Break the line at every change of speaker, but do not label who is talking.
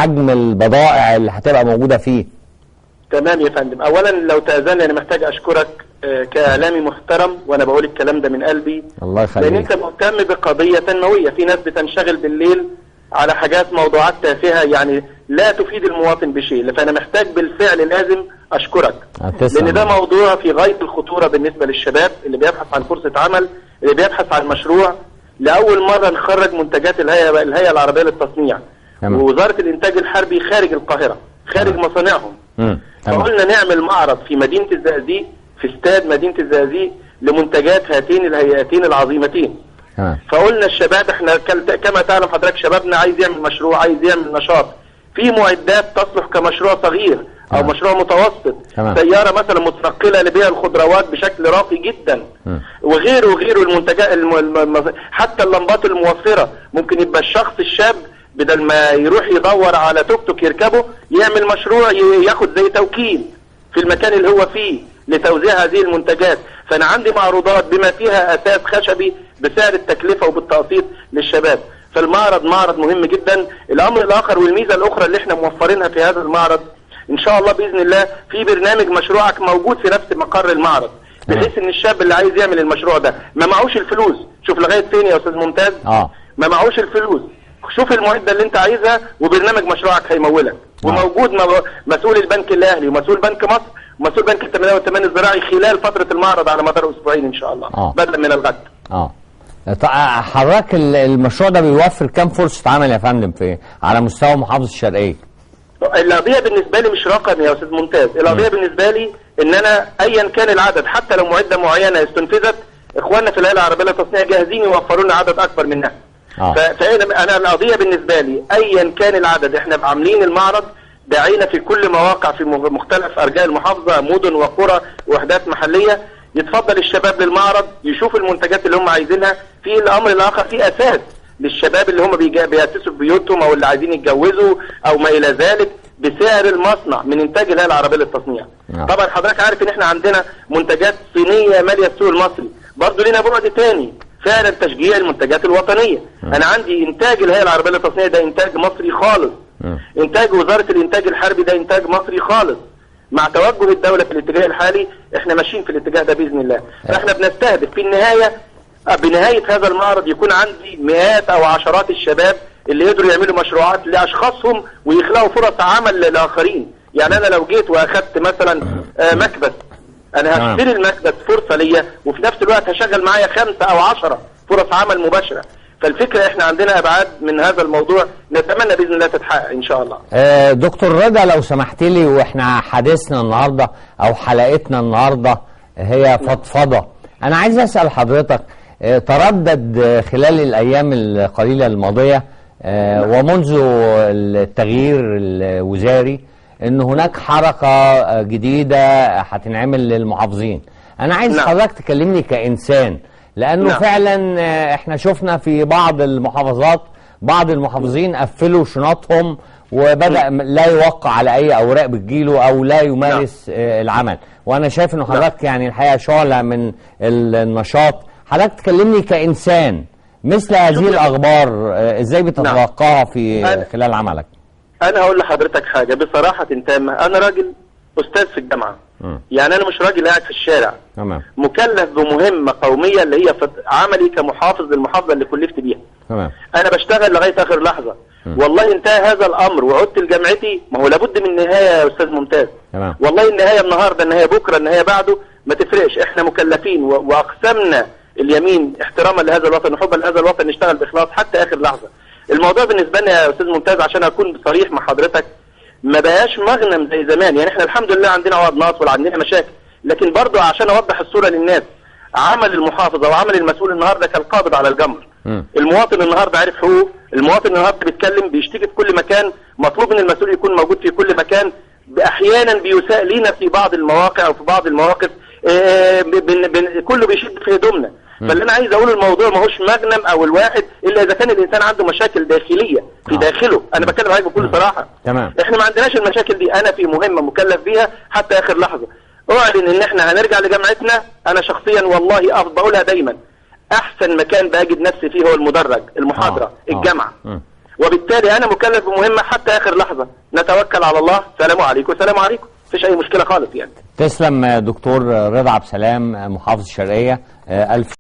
حجم البضائع اللي هتبقى موجوده فيه؟
تمام يا فندم. اولا لو تأذن انا محتاج اشكرك كاعلامي محترم، وانا بقول الكلام ده من قلبي.
الله يخليك.
لان انت مهتم بقضيه تنمويه. في ناس بتنشغل بالليل على حاجات موضوعات تافهه يعني لا تفيد المواطن بشيء، فانا محتاج بالفعل لازم اشكرك. لان ده موضوع في غايه الخطوره بالنسبه للشباب اللي بيبحث عن فرصه عمل، اللي بيبحث عن مشروع. لاول مره نخرج منتجات الهيئه العربيه للتصنيع ووزاره الانتاج الحربي خارج القاهره، خارج مصانعهم. فقلنا نعمل معرض في مدينه الزقازيق، في استاد مدينه الزقازيق، لمنتجات هاتين الهيئتين العظيمتين. فقلنا الشباب احنا كما تعلم حضرتك شبابنا عايز يعمل مشروع، عايز يعمل نشاط، في معدات تصلح كمشروع صغير او مشروع متوسط. سياره مثلا متنقله لبيع الخضروات بشكل راقي جدا، وغيره وغيره. المنتجات حتى اللمبات الموفره، ممكن يبقى الشخص الشاب بدل ما يروح يدور على توك توك يركبه، يعمل مشروع ياخد زي توكيل في المكان اللي هو فيه لتوزيع هذه المنتجات. فانا عندي معروضات بما فيها اساس خشبي بسعر التكلفه وبالتقسيط للشباب. فالمعرض معرض مهم جدا. الامر الاخر والميزه الاخرى اللي احنا موفرينها في هذا المعرض ان شاء الله باذن الله، في برنامج مشروعك موجود في نفس مقر المعرض، بحيث ان الشاب اللي عايز يعمل المشروع ده ما معهوش الفلوس. شوف لغايه فين يا استاذ ممتاز؟ ما معهوش الفلوس. شوف المعده اللي انت عايزها وبرنامج مشروعك هيمولك. وموجود مسؤول البنك الاهلي ومسؤول بنك مصر ومسؤول بنك التنميه والتنميه الزراعي خلال فتره المعرض على مدار اسبوعين ان شاء الله بدلا من الغد.
حضرتك المشروع ده بيوفر كام فرصه عمل يا فندم على مستوى محافظه الشرقيه؟
القضيه بالنسبه لي مش رقم يا استاذ ممتاز، القضيه بالنسبه لي ان انا ايا كان العدد، حتى لو معده معينه استنفذت، اخواننا في الهيئه العربيه للتصنيع جاهزين يوفروا لنا عدد اكبر منها. فانا القضيه بالنسبه لي ايا كان العدد، احنا عاملين المعرض داعينا في كل مواقع في مختلف ارجاء المحافظه، مدن وقرى ووحدات محليه. يتفضل الشباب للمعرض يشوف المنتجات اللي هم عايزينها. في الامر الاخر في اساس للشباب اللي هم بيأسسوا بيوتهم او اللي عايزين يتجوزوا او ما الى ذلك بسعر المصنع من انتاج الهيئه العربيه للتصنيع. طبعا حضرتك عارف ان احنا عندنا منتجات صينيه ماليه السوق المصري، برضه لنا بعد تاني فعلا تشجيع المنتجات الوطنيه. انا عندي انتاج الهيئه العربيه للتصنيع ده انتاج مصري خالص. انتاج وزاره الانتاج الحربي ده انتاج مصري خالص. مع توجه الدوله في الاتجاه الحالي احنا ماشيين في الاتجاه ده باذن الله. فاحنا بنستهدف في النهايه بنهايه هذا المعرض يكون عندي مئات او عشرات الشباب اللي يقدروا يعملوا مشروعات لاشخاصهم ويخلقوا فرص عمل للاخرين. يعني انا لو جيت واخدت مثلا مكبس، انا هشتري المكبس فرصه ليا، وفي نفس الوقت هشغل معايا 5 أو 10 فرص عمل مباشره. فالفكره احنا عندنا ابعاد من هذا الموضوع نتمنى باذن الله تتحقق ان شاء الله.
دكتور رضا لو سمحت لي، واحنا حديثنا النهارده او حلقتنا النهارده هي فضفضه، انا عايز اسال حضرتك، تردد خلال الايام القليله الماضيه ومنذ التغيير الوزاري ان هناك حركه جديده هتنعمل للمحافظين. انا عايز حضرتك تكلمني كانسان، لانه فعلا احنا شفنا في بعض المحافظات بعض المحافظين قفلوا شنطهم وبدأ لا يوقع على اي اوراق بتجيله او لا يمارس العمل. وانا شايف انه حضرتك يعني الحقيقه شعله من النشاط. حضرتك تكلمني كانسان، مثل هذه الاخبار ازاي بتتوقعها في خلال عملك؟
انا هقول لحضرتك حاجه بصراحه تامه، انا راجل استاذ في الجامعه. يعني انا مش راجل قاعد في الشارع. مكلف بمهمه قوميه اللي هي عملي كمحافظ للمحافظه اللي كلفت بيها. انا بشتغل لغايه اخر لحظه. والله انتهى هذا الامر وعدت لجامعتي، ما هو لابد من نهايه يا استاذ ممتاز. والله النهايه النهارده، النهايه بكره، النهايه بعده، ما تفرقش. احنا مكلفين واقسمنا اليمين احتراما لهذا الوطن وحبا لهذا الوطن نشتغل باخلاص حتى اخر لحظه. الموضوع بالنسبه لنا يا استاذ ممتاز عشان اكون صريح مع حضرتك ما بقاش مغنم زي زمان. يعني احنا الحمد لله عندنا عوض ناقص ولا عندنا مشاكل، لكن برضه عشان اوضح الصوره للناس، عمل المحافظ او عمل المسؤول النهارده كالقابض على الجمر. المواطن النهارده عارف حقوقه، المواطن النهارده بيتكلم بيشتكي في كل مكان، مطلوب من المسؤول يكون موجود في كل مكان. احيانا بيساء لينا في بعض المواقع او في بعض المواقف، كله بيشد في هدومنا. فاللي انا عايز اقول الموضوع ما هوش مغنم او الواحد الا اذا كان الانسان عنده مشاكل داخليه في داخله. انا بتكلم عليك بكل صراحه. احنا ما عندناش المشاكل دي. انا في مهمه مكلف بيها حتى اخر لحظه. اعلن ان احنا هنرجع لجامعتنا. انا شخصيا والله بقولها دايما، احسن مكان بجد نفسي فيه هو المدرج، المحاضره، الجامعه. وبالتالي انا مكلف بمهمه حتى اخر لحظه. نتوكل على الله. سلام عليكم. سلام عليكم. مفيش اي مشكله خالص يعني.
تسلم دكتور رضا عبد السلام محافظ الشرقيه. الف